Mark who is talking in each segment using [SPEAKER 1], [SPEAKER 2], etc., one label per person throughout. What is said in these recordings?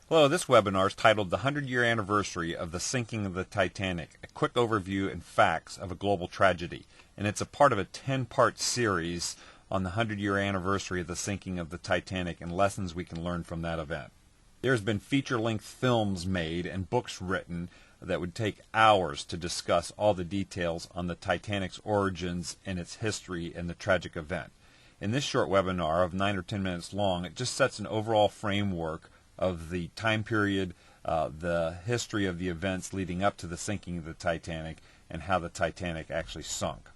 [SPEAKER 1] Hello, this webinar is titled The 100-Year Anniversary of the Sinking of the Titanic, a quick overview and facts of a global tragedy. And it's a part of a 10-part series on the 100-year anniversary of the sinking of the Titanic and lessons we can learn from that event. There's been feature-length films made and books written that would take hours to discuss all the details on the Titanic's origins and its history and the tragic event. In this short webinar of 9 or 10 minutes long, it just sets an overall framework of the time period, the history of the events leading up to the sinking of the Titanic, and how the Titanic actually sunk.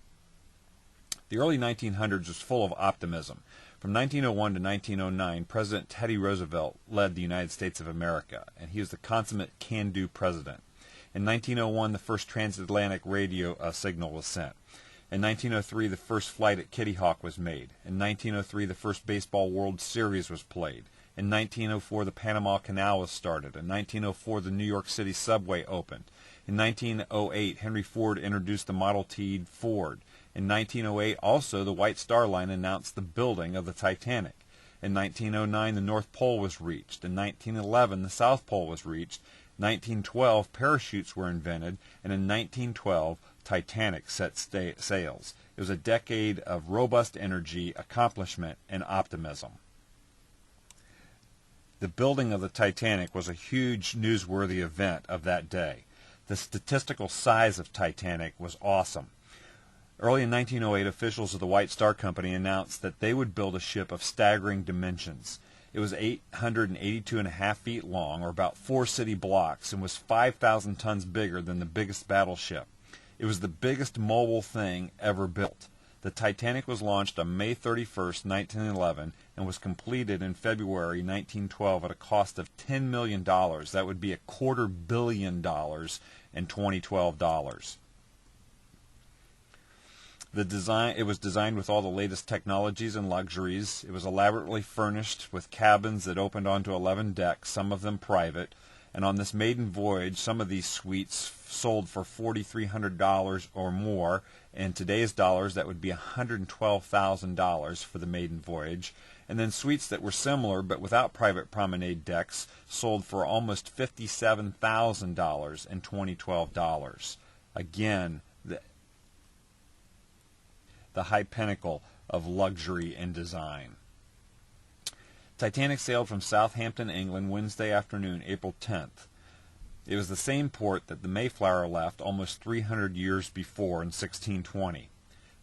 [SPEAKER 1] The early 1900s was full of optimism. From 1901 to 1909, President Teddy Roosevelt led the United States of America, and he was the consummate can-do president. In 1901, the first transatlantic radio signal was sent. In 1903, the first flight at Kitty Hawk was made. In 1903, the first Baseball World Series was played. In 1904, the Panama Canal was started. In 1904, the New York City subway opened. In 1908, Henry Ford introduced the Model T Ford. In 1908, also, the White Star Line announced the building of the Titanic. In 1909, the North Pole was reached. In 1911, the South Pole was reached. In 1912, parachutes were invented. And in 1912, Titanic set sails. It was a decade of robust energy, accomplishment, and optimism. The building of the Titanic was a huge newsworthy event of that day. The statistical size of Titanic was awesome. Early in 1908, officials of the White Star Company announced that they would build a ship of staggering dimensions. It was 882.5 feet long, or about 4 city blocks, and was 5,000 tons bigger than the biggest battleship. It was the biggest mobile thing ever built. The Titanic was launched on May 31st, 1911, and was completed in February 1912 at a cost of $10 million. That would be $250 million in 2012 dollars. It was designed with all the latest technologies and luxuries. It was elaborately furnished with cabins that opened onto 11 decks, some of them private. And on this maiden voyage, some of these suites sold for $4,300 or more. In today's dollars, that would be $112,000 for the maiden voyage. And then suites that were similar but without private promenade decks sold for almost $57,000 in 2012 dollars. Again, the high pinnacle of luxury and design. Titanic sailed from Southampton, England, Wednesday afternoon, April 10th. It was the same port that the Mayflower left almost 300 years before in 1620.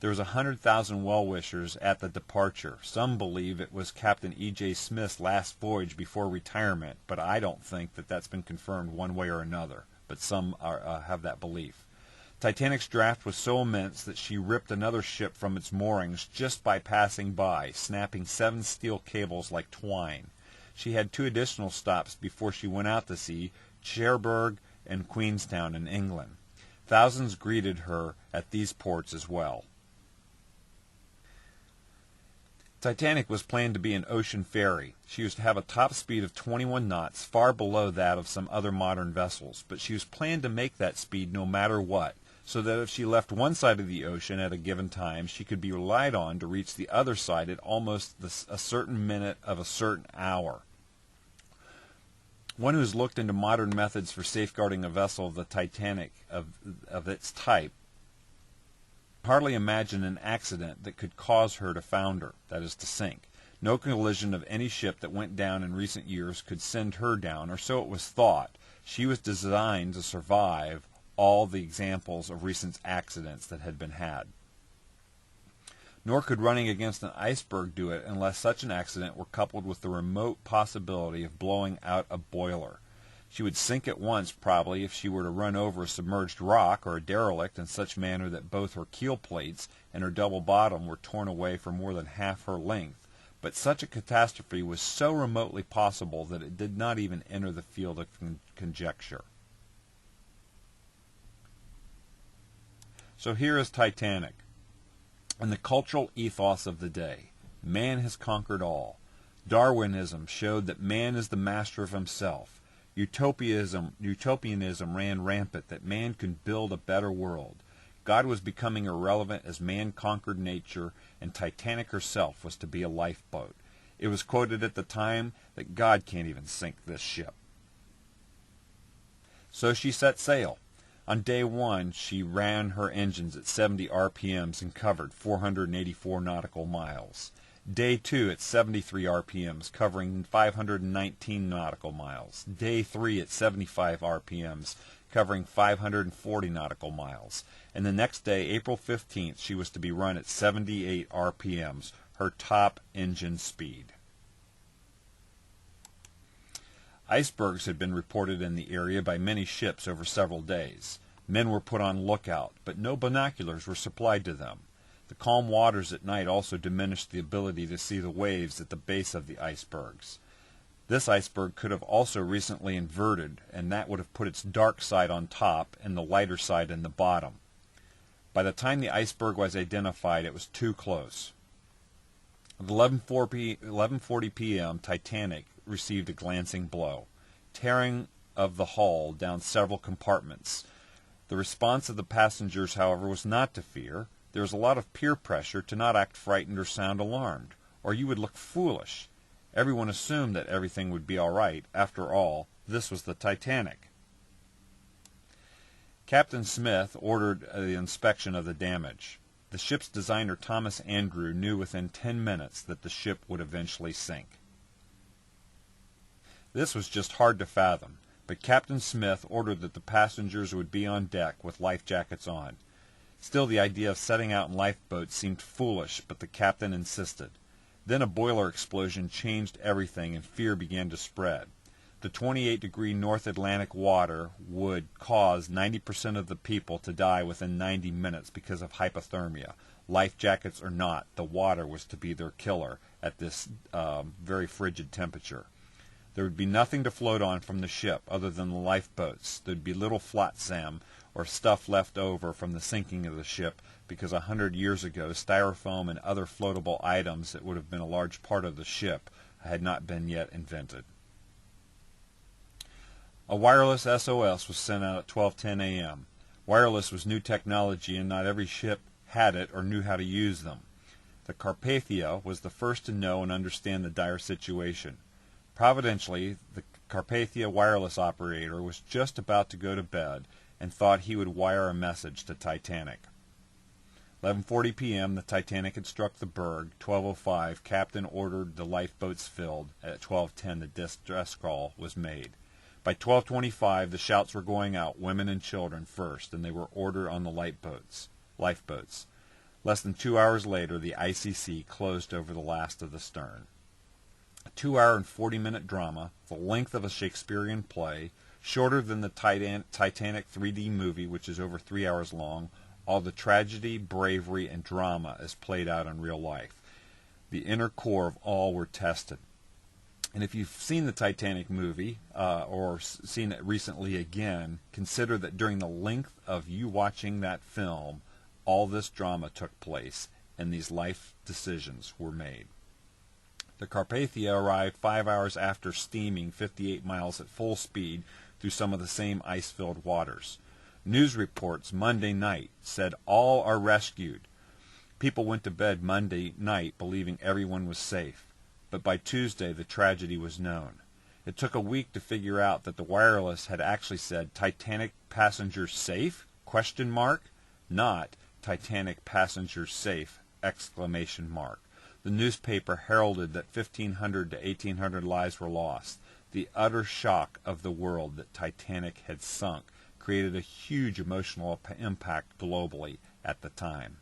[SPEAKER 1] There was 100,000 well-wishers at the departure. Some believe it was Captain E.J. Smith's last voyage before retirement, but I don't think that that's been confirmed one way or another. But some have that belief. Titanic's draft was so immense that she ripped another ship from its moorings just by passing by, snapping 7 steel cables like twine. She had 2 additional stops before she went out to sea, Cherbourg and Queenstown in England. Thousands greeted her at these ports as well. Titanic was planned to be an ocean ferry. She was to have a top speed of 21 knots, far below that of some other modern vessels, but she was planned to make that speed no matter what, so that if she left one side of the ocean at a given time, she could be relied on to reach the other side at almost a certain minute of a certain hour. One who has looked into modern methods for safeguarding a vessel of the Titanic of its type hardly imagine an accident that could cause her to founder, that is, to sink. No collision of any ship that went down in recent years could send her down, or so it was thought. She was designed to survive all the examples of recent accidents that had been had. Nor could running against an iceberg do it unless such an accident were coupled with the remote possibility of blowing out a boiler. She would sink at once, probably, if she were to run over a submerged rock or a derelict in such manner that both her keel plates and her double bottom were torn away for more than half her length. But such a catastrophe was so remotely possible that it did not even enter the field of conjecture. So here is Titanic. And the cultural ethos of the day. Man has conquered all. Darwinism showed that man is the master of himself. Utopianism ran rampant, that man could build a better world. God was becoming irrelevant as man conquered nature, and Titanic herself was to be a lifeboat. It was quoted at the time that God can't even sink this ship. So she set sail. On day 1, she ran her engines at 70 RPMs and covered 484 nautical miles. Day 2 at 73 RPMs, covering 519 nautical miles. Day 3 at 75 RPMs, covering 540 nautical miles. And the next day, April 15th, she was to be run at 78 RPMs, her top engine speed. Icebergs had been reported in the area by many ships over several days. Men were put on lookout, but no binoculars were supplied to them. The calm waters at night also diminished the ability to see the waves at the base of the icebergs. This iceberg could have also recently inverted, and that would have put its dark side on top and the lighter side in the bottom. By the time the iceberg was identified, it was too close. At 11:40 p.m., Titanic received a glancing blow, tearing of the hull down several compartments. The response of the passengers, however, was not to fear. There was a lot of peer pressure to not act frightened or sound alarmed, or you would look foolish. Everyone assumed that everything would be all right. After all, this was the Titanic. Captain Smith ordered the inspection of the damage. The ship's designer, Thomas Andrew, knew within 10 minutes that the ship would eventually sink. This was just hard to fathom, but Captain Smith ordered that the passengers would be on deck with life jackets on. Still, the idea of setting out in lifeboats seemed foolish, but the captain insisted. Then a boiler explosion changed everything, and fear began to spread. The 28-degree North Atlantic water would cause 90% of the people to die within 90 minutes because of hypothermia. Life jackets or not, the water was to be their killer at this very frigid temperature. There would be nothing to float on from the ship other than the lifeboats. There would be little flotsam or stuff left over from the sinking of the ship, because 100 years ago styrofoam and other floatable items that would have been a large part of the ship had not been yet invented. A wireless SOS was sent out at 12:10 a.m. Wireless was new technology, and not every ship had it or knew how to use them. The Carpathia was the first to know and understand the dire situation. Providentially, the Carpathia wireless operator was just about to go to bed and thought he would wire a message to Titanic. 11:40 p.m., the Titanic had struck the berg. 12:05, Captain ordered the lifeboats filled. At 12:10, the distress call was made. By 12:25, the shouts were going out, women and children first, and they were ordered on the lifeboats. Less than 2 hours later, the ICC closed over the last of the stern. A 2-hour and 40-minute drama, the length of a Shakespearean play, shorter than the Titanic 3D movie, which is over 3 hours long. All the tragedy, bravery, and drama is played out in real life. The inner core of all were tested. And if you've seen the Titanic movie, or seen it recently again, consider that during the length of you watching that film, all this drama took place, and these life decisions were made. The Carpathia arrived 5 hours after steaming 58 miles at full speed through some of the same ice-filled waters. News reports Monday night said all are rescued. People went to bed Monday night believing everyone was safe. But by Tuesday, the tragedy was known. It took a week to figure out that the wireless had actually said Titanic passengers safe? ? Not Titanic passengers safe! ! The newspaper heralded that 1,500 to 1,800 lives were lost. The utter shock of the world that Titanic had sunk created a huge emotional impact globally at the time.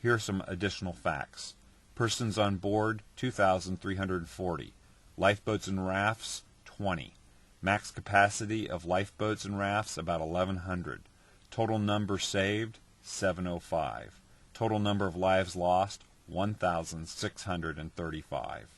[SPEAKER 1] Here are some additional facts. Persons on board, 2,340. Lifeboats and rafts, 20. Max capacity of lifeboats and rafts, about 1,100. Total number saved, 705. Total number of lives lost, 1,635.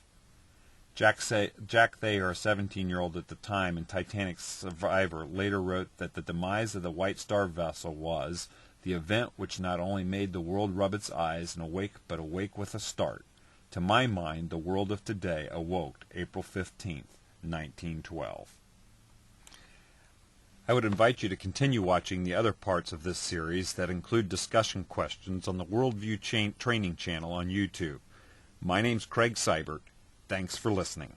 [SPEAKER 1] Jack Thayer, a 17-year-old at the time and Titanic's survivor, later wrote that the demise of the White Star vessel was the event which not only made the world rub its eyes and awake, but awake with a start. To my mind, the world of today awoke April 15th, 1912. I would invite you to continue watching the other parts of this series that include discussion questions on the Worldview Training channel on YouTube. My name's Craig Seibert. Thanks for listening.